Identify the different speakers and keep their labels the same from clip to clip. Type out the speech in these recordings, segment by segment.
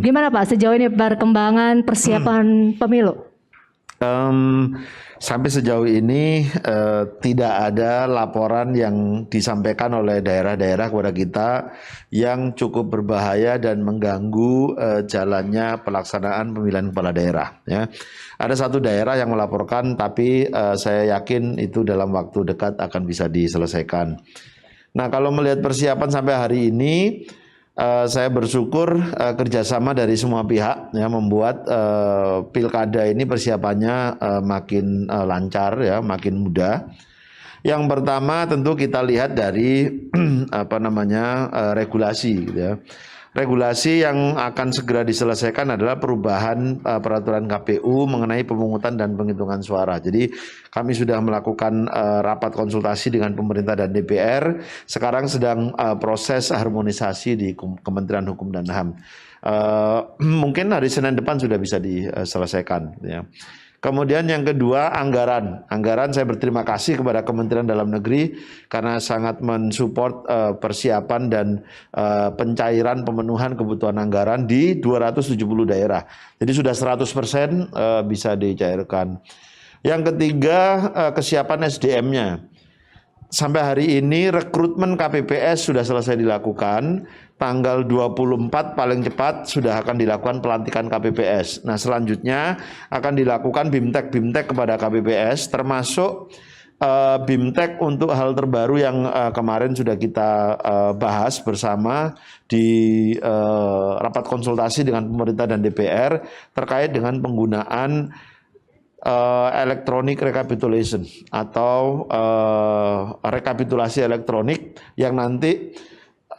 Speaker 1: Gimana Pak sejauh ini perkembangan persiapan pemilu?
Speaker 2: Sampai sejauh ini tidak ada laporan yang disampaikan oleh daerah-daerah kepada kita yang cukup berbahaya dan mengganggu jalannya pelaksanaan pemilihan kepala daerah. Ya. Ada satu daerah yang melaporkan, tapi saya yakin itu dalam waktu dekat akan bisa diselesaikan. Nah, kalau melihat persiapan sampai hari ini, saya bersyukur kerjasama dari semua pihak ya membuat pilkada ini persiapannya makin lancar ya, makin mudah. Yang pertama tentu kita lihat dari regulasi gitu ya. Regulasi yang akan segera diselesaikan adalah perubahan peraturan KPU mengenai pemungutan dan penghitungan suara. Jadi kami sudah melakukan rapat konsultasi dengan pemerintah dan DPR. Sekarang sedang proses harmonisasi di Kementerian Hukum dan HAM. Mungkin hari Senin depan sudah bisa diselesaikan. Ya. Kemudian yang kedua anggaran. Anggaran saya berterima kasih kepada Kementerian Dalam Negeri karena sangat mensupport persiapan dan pencairan pemenuhan kebutuhan anggaran di 270 daerah. Jadi sudah 100% bisa dicairkan. Yang ketiga kesiapan SDM-nya. Sampai hari ini rekrutmen KPPS sudah selesai dilakukan. Tanggal 24 paling cepat sudah akan dilakukan pelantikan KPPS. Nah selanjutnya akan dilakukan BIMTEK kepada KPPS, termasuk BIMTEK untuk hal terbaru yang kemarin sudah kita bahas bersama di rapat konsultasi dengan pemerintah dan DPR terkait dengan penggunaan electronic recapitulation atau rekapitulasi elektronik yang nanti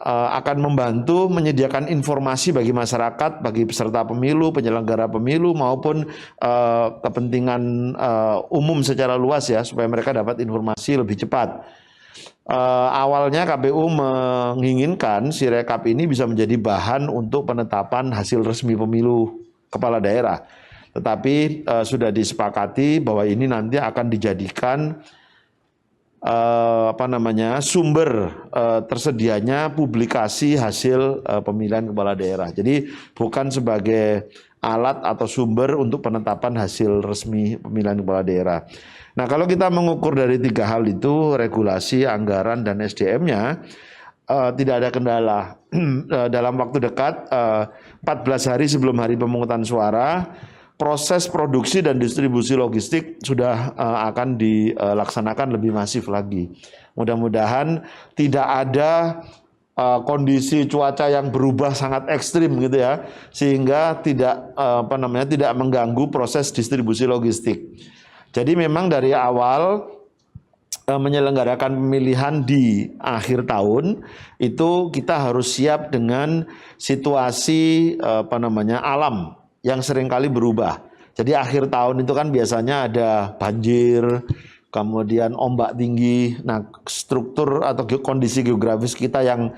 Speaker 2: akan membantu menyediakan informasi bagi masyarakat, bagi peserta pemilu, penyelenggara pemilu maupun kepentingan umum secara luas ya, supaya mereka dapat informasi lebih cepat. Awalnya KPU menginginkan si rekap ini bisa menjadi bahan untuk penetapan hasil resmi pemilu kepala daerah. Tetapi sudah disepakati bahwa ini nanti akan dijadikan sumber tersedianya publikasi hasil pemilihan kepala daerah. Jadi bukan sebagai alat atau sumber untuk penetapan hasil resmi pemilihan kepala daerah. Nah, kalau kita mengukur dari tiga hal itu, regulasi, anggaran, dan SDM-nya, tidak ada kendala. Dalam waktu dekat, 14 hari sebelum hari pemungutan suara, proses produksi dan distribusi logistik sudah akan dilaksanakan lebih masif lagi. Mudah-mudahan tidak ada kondisi cuaca yang berubah sangat ekstrim gitu ya, sehingga tidak tidak mengganggu proses distribusi logistik. Jadi memang dari awal menyelenggarakan pemilihan di akhir tahun itu kita harus siap dengan situasi alam yang seringkali berubah. Jadi akhir tahun itu kan biasanya ada banjir, kemudian ombak tinggi. Nah, struktur atau kondisi geografis kita yang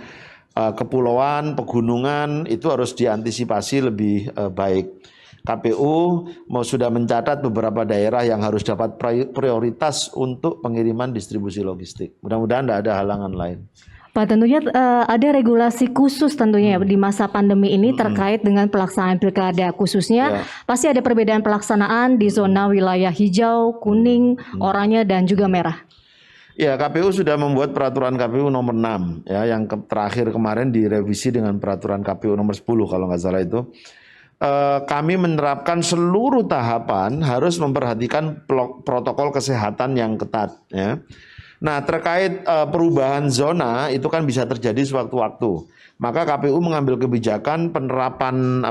Speaker 2: kepulauan, pegunungan itu harus diantisipasi lebih baik. KPU sudah mencatat beberapa daerah yang harus dapat prioritas untuk pengiriman distribusi logistik. Mudah-mudahan tidak ada halangan lain.
Speaker 1: Pak, tentunya ada regulasi khusus tentunya di masa pandemi ini terkait dengan pelaksanaan pilkada, khususnya pasti ada perbedaan pelaksanaan di zona wilayah hijau, kuning, oranye, dan juga merah.
Speaker 2: Ya, KPU sudah membuat peraturan KPU nomor 6 ya, yang terakhir kemarin direvisi dengan peraturan KPU nomor 10 kalau nggak salah itu. Kami menerapkan seluruh tahapan harus memperhatikan protokol kesehatan yang ketat ya. Nah, terkait perubahan zona itu kan bisa terjadi sewaktu-waktu. Maka KPU mengambil kebijakan penerapan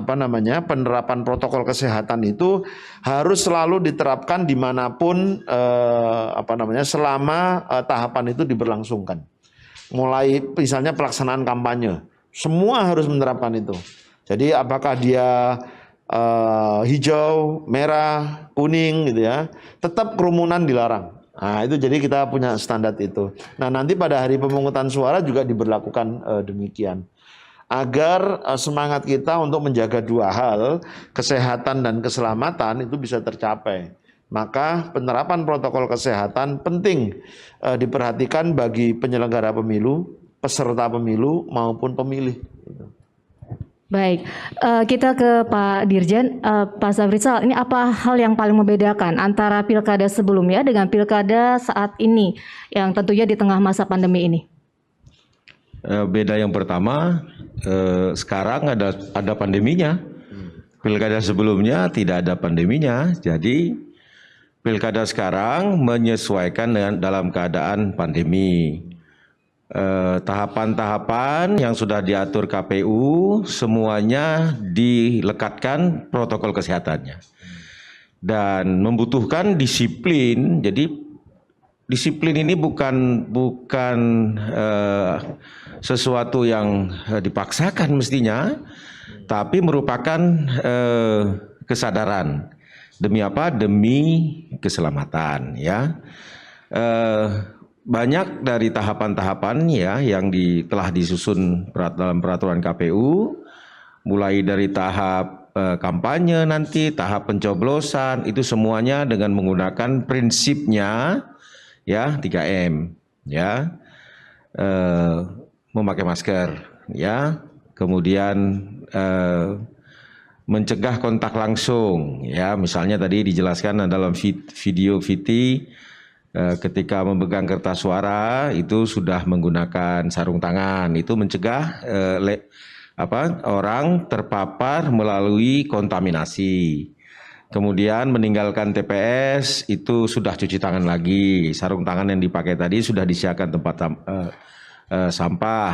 Speaker 2: protokol kesehatan itu harus selalu diterapkan dimanapun selama tahapan itu diberlangsungkan. Mulai misalnya pelaksanaan kampanye, semua harus menerapkan itu. Jadi apakah dia hijau, merah, kuning gitu ya, tetap kerumunan dilarang. Nah itu jadi kita punya standar itu. Nah nanti pada hari pemungutan suara juga diberlakukan demikian. Agar semangat kita untuk menjaga dua hal, kesehatan dan keselamatan itu bisa tercapai. Maka penerapan protokol kesehatan penting diperhatikan bagi penyelenggara pemilu, peserta pemilu maupun pemilih.
Speaker 1: Baik, kita ke Pak Dirjen, Pak Safrizal, ini apa hal yang paling membedakan antara pilkada sebelumnya dengan pilkada saat ini yang tentunya di tengah masa pandemi ini?
Speaker 3: Beda yang pertama, sekarang ada pandeminya. Pilkada sebelumnya tidak ada pandeminya, jadi pilkada sekarang menyesuaikan dengan dalam keadaan pandemi. Tahapan-tahapan yang sudah diatur KPU semuanya dilekatkan protokol kesehatannya dan membutuhkan disiplin. Jadi disiplin ini bukan sesuatu yang dipaksakan mestinya, tapi merupakan kesadaran. Demi apa? Demi keselamatan, ya. Banyak dari tahapan-tahapan ya yang telah disusun dalam peraturan KPU, mulai dari tahap kampanye nanti, tahap pencoblosan, itu semuanya dengan menggunakan prinsipnya ya 3M, ya, memakai masker, ya, kemudian mencegah kontak langsung, ya, misalnya tadi dijelaskan dalam video VT. Ketika memegang kertas suara itu sudah menggunakan sarung tangan, itu mencegah orang terpapar melalui kontaminasi. Kemudian meninggalkan TPS itu sudah cuci tangan lagi, sarung tangan yang dipakai tadi sudah disiapkan tempat sampah.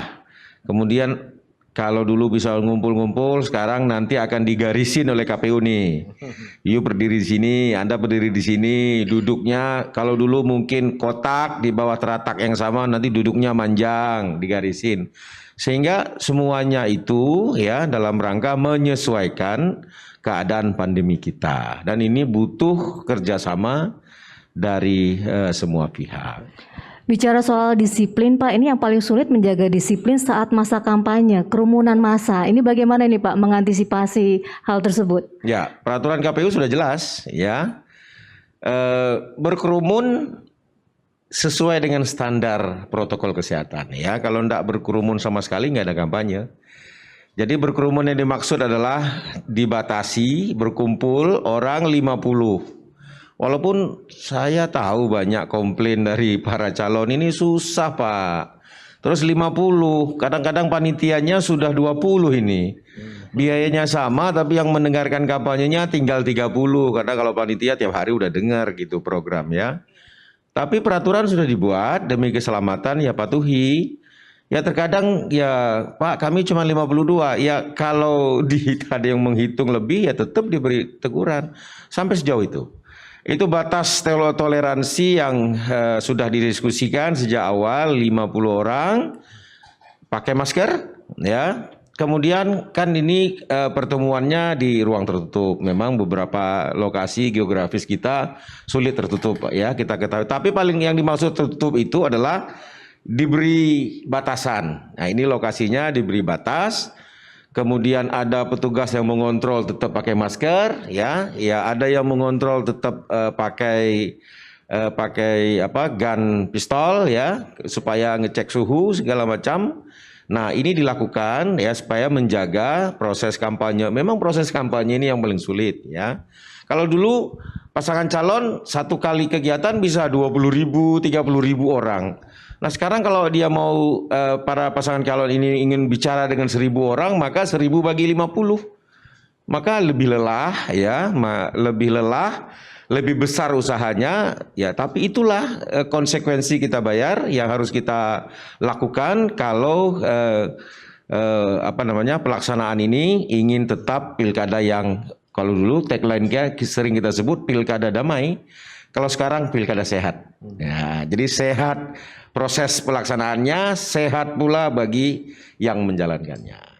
Speaker 3: Kemudian kalau dulu bisa ngumpul-ngumpul, sekarang nanti akan digarisin oleh KPU nih. You berdiri di sini, Anda berdiri di sini, duduknya kalau dulu mungkin kotak di bawah teratak yang sama, nanti duduknya manjang, digarisin. Sehingga semuanya itu ya dalam rangka menyesuaikan keadaan pandemi kita. Dan ini butuh kerjasama dari semua pihak.
Speaker 1: Bicara soal disiplin Pak, ini yang paling sulit menjaga disiplin saat masa kampanye, kerumunan massa. Ini bagaimana nih Pak mengantisipasi hal tersebut?
Speaker 3: Ya, peraturan KPU sudah jelas ya. Berkerumun sesuai dengan standar protokol kesehatan ya. Kalau tidak berkerumun sama sekali nggak ada kampanye. Jadi berkerumun yang dimaksud adalah dibatasi berkumpul orang 50. Walaupun saya tahu banyak komplain dari para calon ini susah Pak. Terus 50, kadang-kadang panitianya sudah 20 ini. Biayanya sama tapi yang mendengarkan kampanyenya tinggal 30. Karena kalau panitia tiap hari udah dengar gitu program ya. Tapi peraturan sudah dibuat demi keselamatan ya patuhi. Ya terkadang ya Pak kami cuma 52. Ya kalau ada yang menghitung lebih ya tetap diberi teguran. Sampai sejauh itu. Itu batas toleransi yang sudah didiskusikan sejak awal 50 orang pakai masker ya. Kemudian kan ini pertemuannya di ruang tertutup. Memang beberapa lokasi geografis kita sulit tertutup ya kita ketahui. Tapi paling yang dimaksud tertutup itu adalah diberi batasan. Nah, ini lokasinya diberi batas. Kemudian ada petugas yang mengontrol tetap pakai masker, ya ada yang mengontrol tetap pakai gun pistol, ya supaya ngecek suhu segala macam. Nah ini dilakukan ya supaya menjaga proses kampanye. Memang proses kampanye ini yang paling sulit, ya. Kalau dulu pasangan calon satu kali kegiatan bisa 20.000, 30.000 orang. Nah sekarang kalau dia mau para pasangan calon ini ingin bicara dengan 1.000 orang, maka 1.000 bagi 50. Maka lebih lelah ya, lebih besar usahanya ya, tapi itulah konsekuensi kita bayar yang harus kita lakukan kalau pelaksanaan ini ingin tetap pilkada yang kalau dulu tagline-nya sering kita sebut pilkada damai. Kalau sekarang pilkada sehat. Ya, jadi sehat proses pelaksanaannya, sehat pula bagi yang menjalankannya.